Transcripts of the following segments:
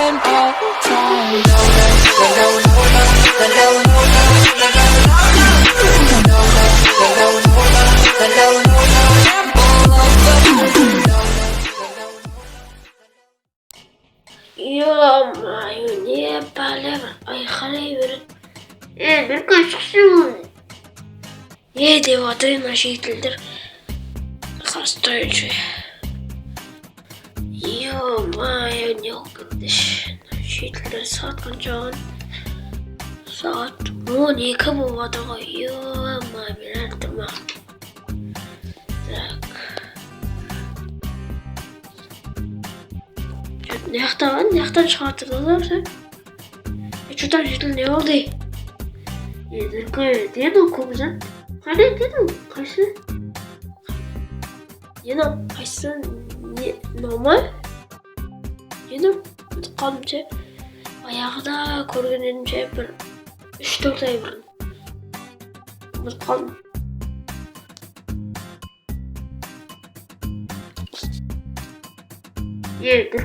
wasting our time. Ё-моё, не полезно. Айқайлай береді. Бір көшкісін. Деп отыр мына шетелдер. Қастайыншы. Ё-моё, не оқыды. Шетелдер сағат қаншаған? Сағат 12 болады ғой. Ё-моё, мен артырмақ. Так. Ne yaptın çıkartırdılar sen? Şuradan ne oldu? Yedir koy, diye de okuyacaksın. Hani dedim, kaçsın? Yine kaçsın, normal? Yine kalınca ayağda görününce bir 3-4 ay burun. Bir kalın.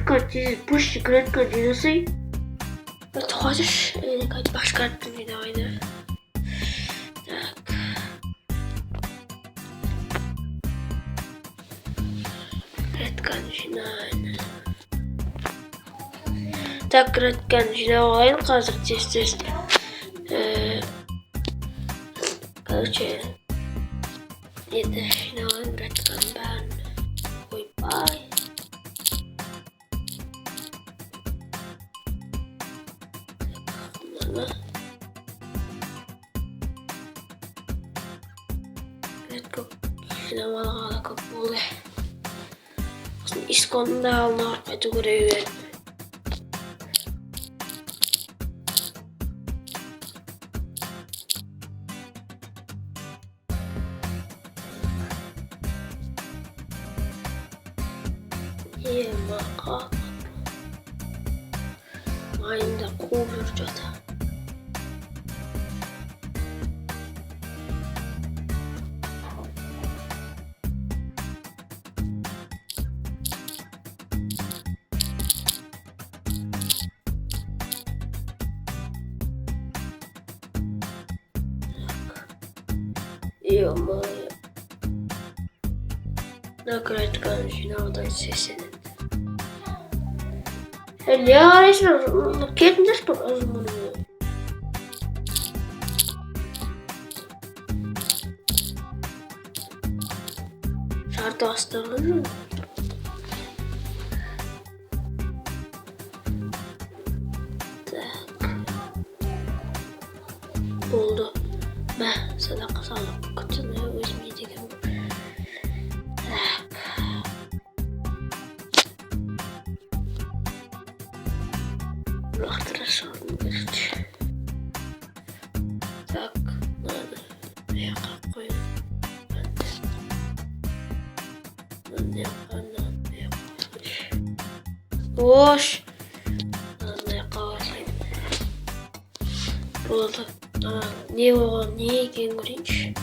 Только пусть грядка диносы. Вот ходишь, или как башка не давай, да? Так. Грядка начинаем. Так, грядка начинаем. Қазір тез. Короче, это начинаем грядка бан. Ой, бай. Sinemalara kapalı. Aslında İskon'da alınır kategoriye. Yemeğe aynı kovurcada. Ё-моё. Накрыть начинал сессию. Я решил, кетнешь покажу. Şartı astırılır. Tak. Oldu. Ben sadaka sağlık kutusunu özmeyeceğim. Tak. Bıraktıra sorun bir. Tak. Ne yakar koyun. Ben ne yakarmış. Boş. Ne yakarsaydım. Oldu. Ne o ne eкен көрейінші.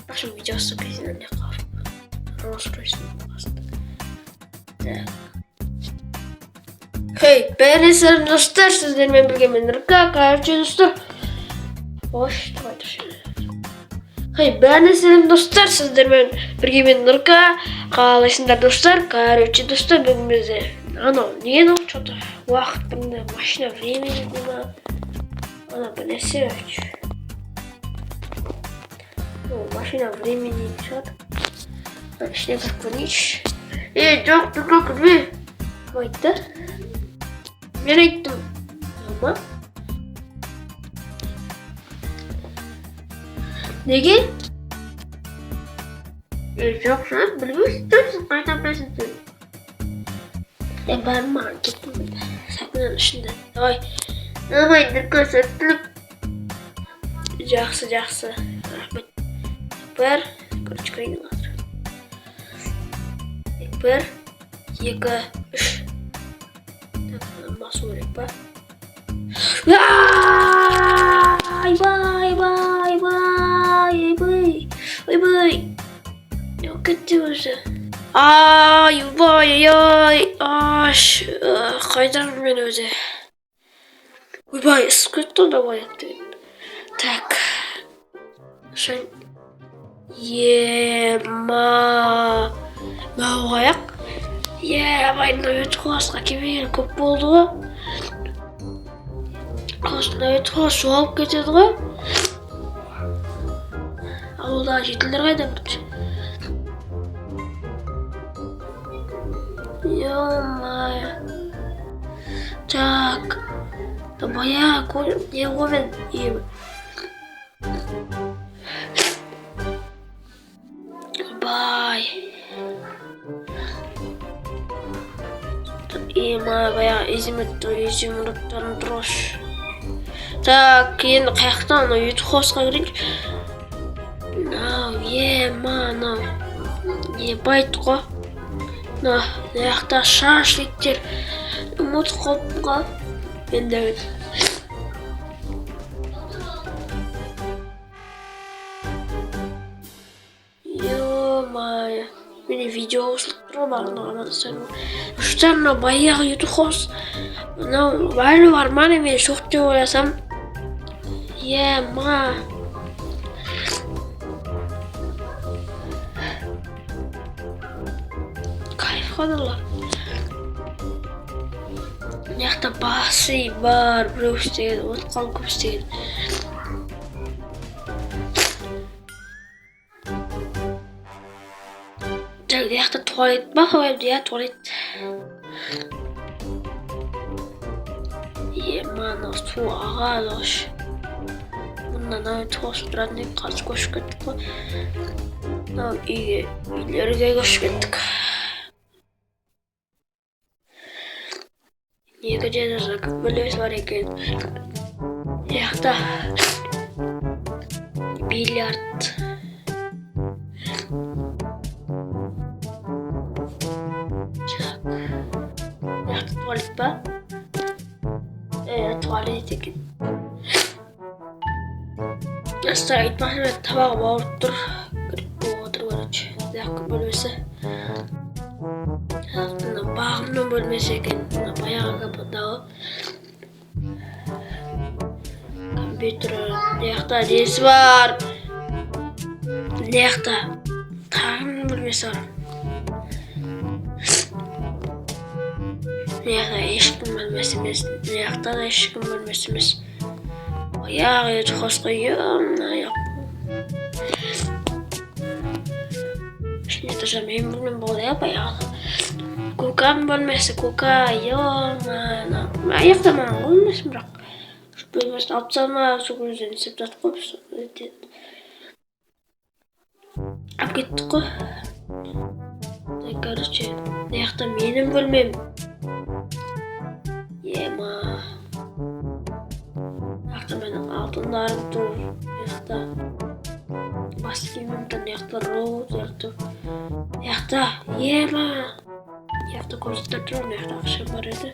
Başım videosu кезінен не қалып. Розстройством басты. Так. Хей, бәрінесілерім достар, сіздермен бірге мен Нұрка, короче достар. Ош, давай тұршы. Хей, бәрінесілерім достар, сіздермен бірге мен Нұрка, қалайсыңдар достар, короче достар, бүгін бізде. Анау, не ну, что-то уақыт бірінде машина времени нема. Она понесет. Машина времени идет. Начни как нич. Жоқ, ты как вы? Қойды. Мен айттым. Ама? Неге? Жоқ, сен білмейсің, қайда білесің сен? Бәрін маған кеттім. Сәтінен ішінде. Давай. Давай, көрсетіліп. Жақсы. Рахмет. Бір. Короче, қайын қазір. Бір. 2, 3. Так, басу керек па? Ойбай. Не кетті өзі. Ойбай-ой, қайдамын мен өзі. Ойбай, ісіп кетті онда ояқ деген. Так. Ема. Мынау аяқ. Абай, мынау өте қоғасқа келмеген көп болды ғой. Мынау өте қоғас жоғалып кетеді ғой. Ауылдағы жетілдер қайда бірінші. Ё-моё. Так. Бая, не ловен им. Бай. Ема, бая, изюмруктарын дұрыш. Так, енді қаяқтан үйті қосқа кірейінші. Ема, не байт қо. Яқта шашликтер. Ұмыт қопқа. Мен де өт. Ё-моё. Мені видео ұсылттыры бағына ғанадысың. Үштарына баяғы үйті қос. Мынау бәрі барман емен шоқ деп ойласам. Ема. Кайф қадырла. Яқта басы бар, біреу істеген, отқан көп істеген. Жаңғы яқта туалет ба? Қойымды, туалет. Мана, су ағады ош. Мұндан өте қосып тұратын деп қазір көшіп кеттік қой. Үйлерге көшіп кеттік. Екі жеді жақып бөлес бар екен. Яқта бильярд. Яқта туалет ба? Туалет екен. Яста айтмақшы мен табағы бауырып тұр. Кіріп болып отыр көрінші. Яққа бөлмесі. Бағымның бөлмесі екен. Баяғы капындағы компьютер. Яқта несі бар. Яқта тағымның бөлмесі бар. Яқта ешкім бөлмесі емес. Яқта да ешкім бөлмесі емес. Баяғы еді қосқа аяқ. Ішіне тұржа мен бөлмем болды баяғы. Кукам бөлмесі, кука, аяқта маған бөлмесім бірақ. Бөлмесін алып салма, сол көзден сеп жатып қойып. Алып кеттік қой. Короче, аяқта менің бөлмем. Ема. Аяқта менің алтындарым тұр. Аяқта бас киімім тұр. Аяқта роутер тұр. Аяқта, ема. Аяқта көзіттер тұр. Аяқта ақшам бар еді.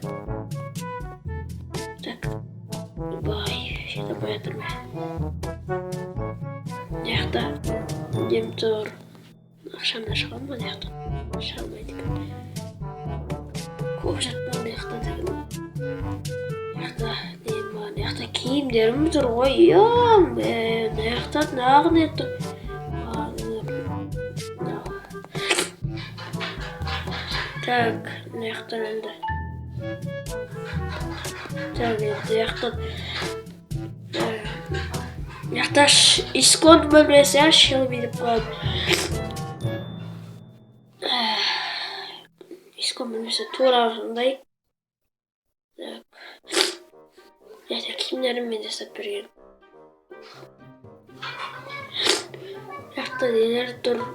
Так. Бай. Шеті боя тұр ме. Аяқта нем тұр. Ақшамда шығам ба аяқта? Шығамайды екен. Көп жатпам аяқта деген. Аяқта нем бар. Аяқта киімдерім тұр ғой. Аяқта нағын еді. Так, аяқтан әлді. Так, аяқта искон бөлмесі шыл бейдіп қалады. Искон бөлмесі тура осындай. Аяқта киімдерім мен жасап берген. Аяқта нелер тұр.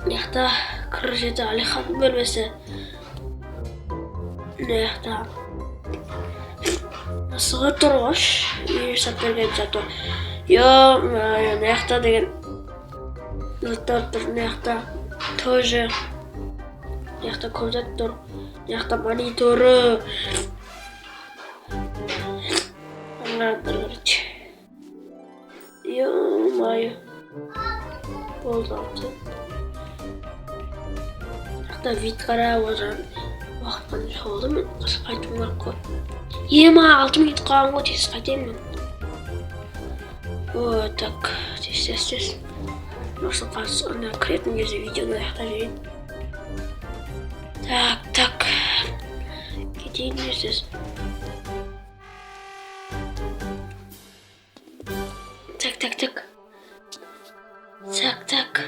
Аяқта кір жеті Алиханның бөлмесі. Аяқта асығы тұр ғош. Үй жасап берген жатыр. Аяқта деген заттар тұр. Аяқта тоже. Аяқта көп зат тұр. Аяқта мониторы. Аңғардар көрінчі. Ё-майы. О, oldu altı. Hatta vit kara oran. Vaqt qancha oldu men qaytib qo'y. 26 minut qolgan tez qaytayman. Вот так. Здесь. Просто кажется, она конкретно не заведена их. Так. Где здесь? Так.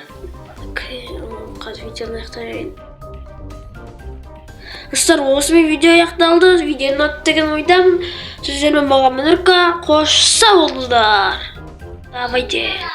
Қазір видеоны аяқтайын. Достар, осымен видео аяқталды. Видеоны ұнады деген ойдамын. Сіздермен болған Нұрка. Қош сау болыңыздар. Давайте.